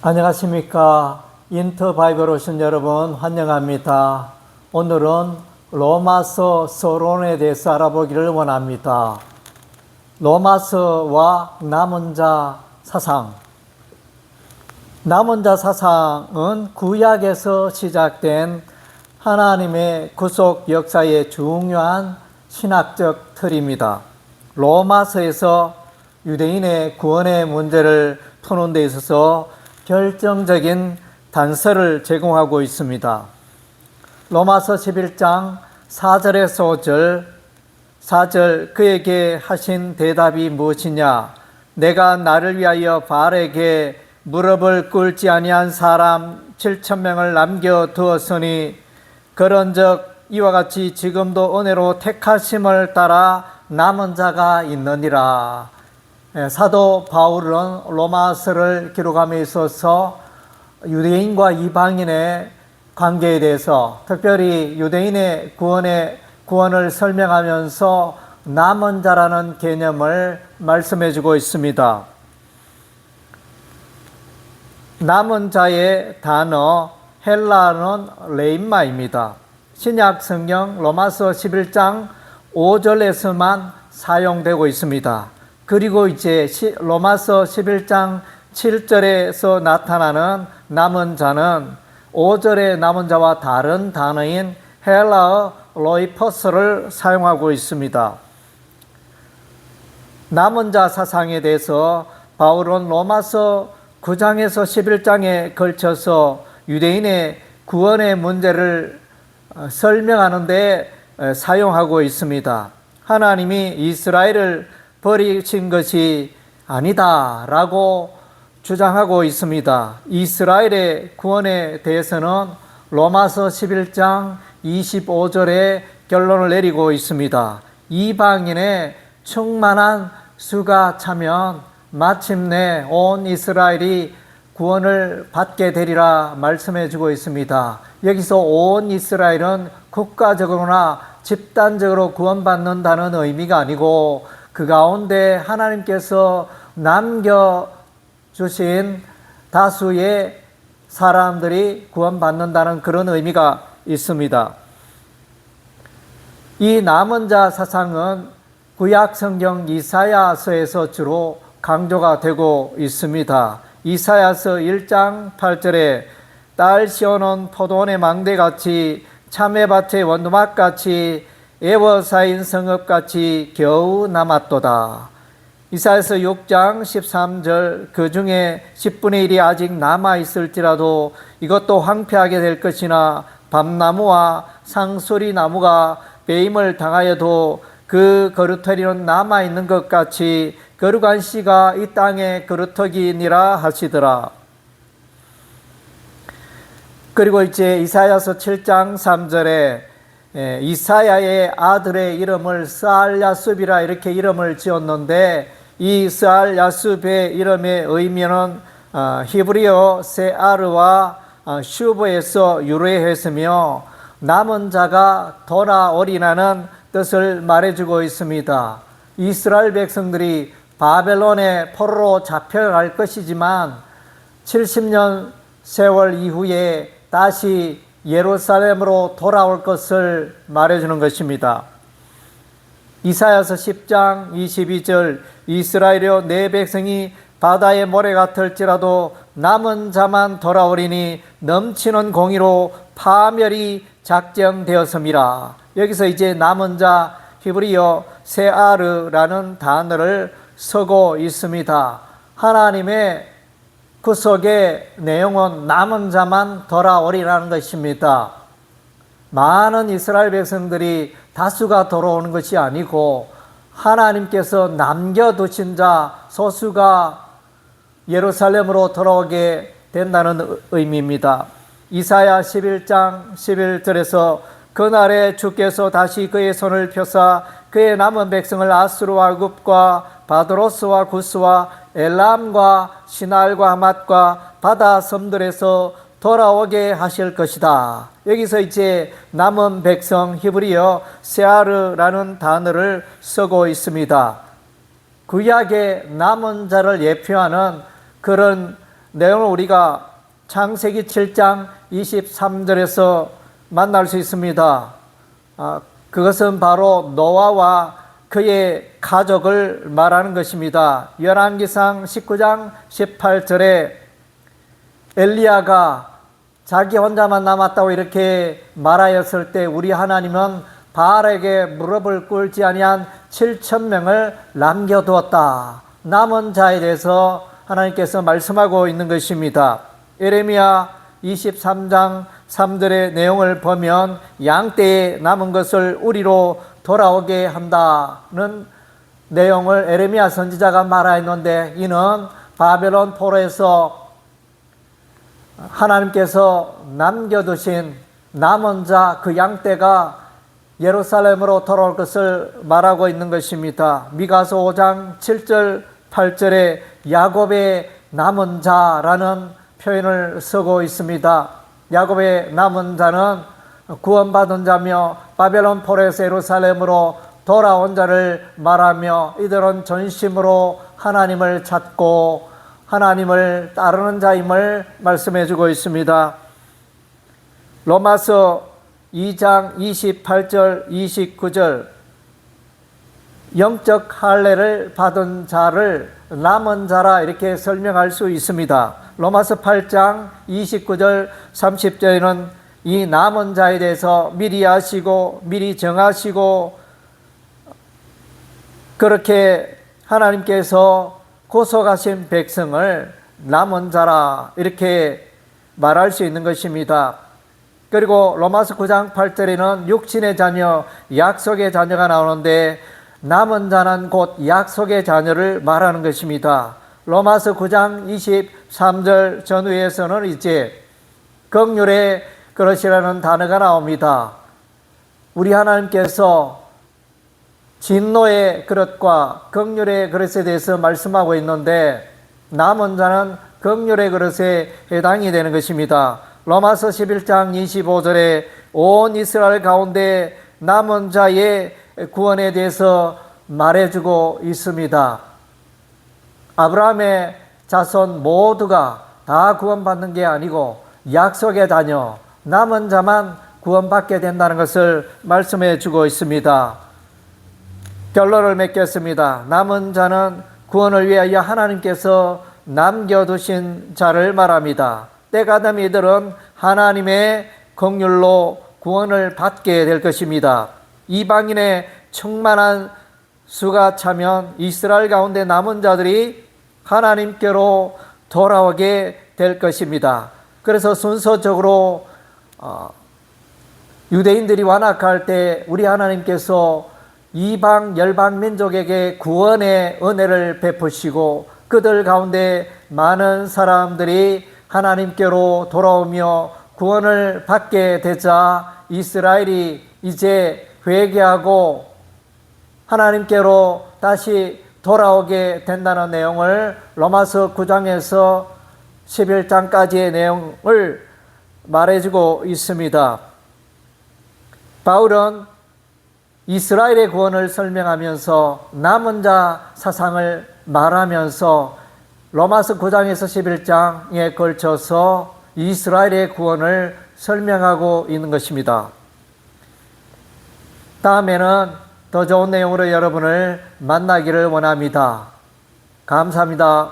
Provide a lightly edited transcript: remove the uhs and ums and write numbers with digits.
안녕하십니까. 인터바이블 오신 여러분 환영합니다. 오늘은 로마서 서론에 대해서 알아보기를 원합니다. 로마서와 남은 자 사상. 남은 자 사상은 구약에서 시작된 하나님의 구속 역사의 중요한 신학적 틀입니다. 로마서에서 유대인의 구원의 문제를 푸는 데 있어서 결정적인 단서를 제공하고 있습니다. 로마서 11장 4절에서 4절 그에게 하신 대답이 무엇이냐? 내가 나를 위하여 바알에게 무릎을 꿇지 아니한 사람 7,000명을 남겨두었으니 그런즉 이와 같이 지금도 은혜로 택하심을 따라 남은 자가 있느니라. 사도 바울은 로마서를 기록함에 있어서 유대인과 이방인의 관계에 대해서 특별히 유대인의 구원을 설명하면서 남은 자라는 개념을 말씀해 주고 있습니다. 남은 자의 단어 헬라어는 레임마입니다. 신약 성경 로마서 11장 5절에서만 사용되고 있습니다. 그리고 이제 로마서 11장 7절에서 나타나는 남은 자는 5절의 남은 자와 다른 단어인 헬라어 로이퍼스를 사용하고 있습니다. 남은 자 사상에 대해서 바울은 로마서 9장에서 11장에 걸쳐서 유대인의 구원의 문제를 설명하는 데 사용하고 있습니다. 하나님이 이스라엘을 버리신 것이 아니다라고 주장하고 있습니다. 이스라엘의 구원에 대해서는 로마서 11장 25절에 결론을 내리고 있습니다. 이방인의 충만한 수가 차면 마침내 온 이스라엘이 구원을 받게 되리라 말씀해 주고 있습니다. 여기서 온 이스라엘은 국가적으로나 집단적으로 구원받는다는 의미가 아니고 그 가운데 하나님께서 남겨주신 다수의 사람들이 구원받는다는 그런 의미가 있습니다. 이 남은 자 사상은 구약 성경 이사야서에서 주로 강조가 되고 있습니다. 이사야서 1장 8절에 딸 시온은 포도원의 망대같이 참외밭의 원두막같이 에워싸인 성읍같이 겨우 남았도다. 이사야서 6장 13절 그 중에 10분의 1이 아직 남아있을지라도 이것도 황폐하게 될 것이나 밤나무와 상수리나무가 배임을 당하여도 그 거루터리는 남아있는 것 같이 거룩한 씨가 이 땅의 거루터기니라 하시더라. 그리고 이제 이사야서 7장 3절에 이사야의 아들의 이름을 스알야숲이라 이렇게 이름을 지었는데 이 스알야숲의 이름의 의미는 히브리어 세아르와 슈브에서 유래했으며 남은 자가 돌아오리라는 뜻을 말해주고 있습니다. 이스라엘 백성들이 바벨론의 포로로 잡혀갈 것이지만 70년 세월 이후에 다시 예루살렘으로 돌아올 것을 말해주는 것입니다. 이사야서 10장 22절 이스라엘여 내 백성이 바다의 모래 같을지라도 남은 자만 돌아오리니 넘치는 공의로 파멸이 작정되었음이라. 여기서 이제 남은 자 히브리어 세아르라는 단어를 쓰고 있습니다. 하나님의 구속의 내용은 남은 자만 돌아오리라는 것입니다. 많은 이스라엘 백성들이 다수가 돌아오는 것이 아니고 하나님께서 남겨두신 자 소수가 예루살렘으로 돌아오게 된다는 의미입니다. 이사야 11장 11절에서 그날에 주께서 다시 그의 손을 펴사 그의 남은 백성을 아수르와 kup과 바드로스와 구스와 엘람과 시날과 하맛과 바다 섬들에서 돌아오게 하실 것이다. 여기서 이제 남은 백성 히브리어 세아르라는 단어를 쓰고 있습니다. 구약의 남은 자를 예표하는 그런 내용을 우리가 창세기 7장 23절에서 만날 수 있습니다. 그것은 바로 노아와 그의 가족을 말하는 것입니다. 열왕기상 19장 18절에 엘리야가 자기 혼자만 남았다고 이렇게 말하였을 때 우리 하나님은 바알에게 무릎을 꿇지 아니한 7,000명을 남겨두었다. 남은 자에 대해서 하나님께서 말씀하고 있는 것입니다. 예레미야 23장 3절의 내용을 보면 양떼에 남은 것을 우리로 돌아오게 한다는 내용을 예레미야 선지자가 말하였는데, 이는 바벨론 포로에서 하나님께서 남겨두신 남은 자 그 양떼가 예루살렘으로 돌아올 것을 말하고 있는 것입니다. 미가서 5장 7절 8절에 야곱의 남은 자라는 표현을 쓰고 있습니다. 야곱의 남은 자는 구원받은 자며 바벨론 포로에서 예루살렘으로 돌아온 자를 말하며, 이들은 전심으로 하나님을 찾고 하나님을 따르는 자임을 말씀해 주고 있습니다. 로마서 2장 28절 29절 영적 할례를 받은 자를 남은 자라 이렇게 설명할 수 있습니다. 로마서 8장 29절 30절에는 이 남은 자에 대해서 미리 아시고 미리 정하시고 그렇게 하나님께서 구속하신 백성을 남은 자라 이렇게 말할 수 있는 것입니다. 그리고 로마서 9장 8절에는 육신의 자녀, 약속의 자녀가 나오는데 남은 자는 곧 약속의 자녀를 말하는 것입니다. 로마서 9장 23절 전후에서는 이제 긍휼의 그릇이라는 단어가 나옵니다. 우리 하나님께서 진노의 그릇과 긍휼의 그릇에 대해서 말씀하고 있는데, 남은 자는 긍휼의 그릇에 해당이 되는 것입니다. 로마서 11장 25절에 온 이스라엘 가운데 남은 자의 구원에 대해서 말해주고 있습니다. 아브라함의 자손 모두가 다 구원받는 게 아니고 약속의 자녀, 남은 자만 구원받게 된다는 것을 말씀해 주고 있습니다. 결론을 맺겠습니다. 남은 자는 구원을 위하여 하나님께서 남겨두신 자를 말합니다. 때가 되면 이들은 하나님의 긍휼로 구원을 받게 될 것입니다. 이방인의 충만한 수가 차면 이스라엘 가운데 남은 자들이 하나님께로 돌아오게 될 것입니다. 그래서 순서적으로 유대인들이 완악할 때 우리 하나님께서 이방 열방 민족에게 구원의 은혜를 베푸시고 그들 가운데 많은 사람들이 하나님께로 돌아오며 구원을 받게 되자 이스라엘이 이제 회개하고 하나님께로 다시 돌아오게 된다는 내용을 로마서 9장에서 11장까지의 내용을 말해주고 있습니다. 바울은 이스라엘의 구원을 설명하면서 남은 자 사상을 말하면서 로마서 9장에서 11장에 걸쳐서 이스라엘의 구원을 설명하고 있는 것입니다. 다음에는 더 좋은 내용으로 여러분을 만나기를 원합니다. 감사합니다.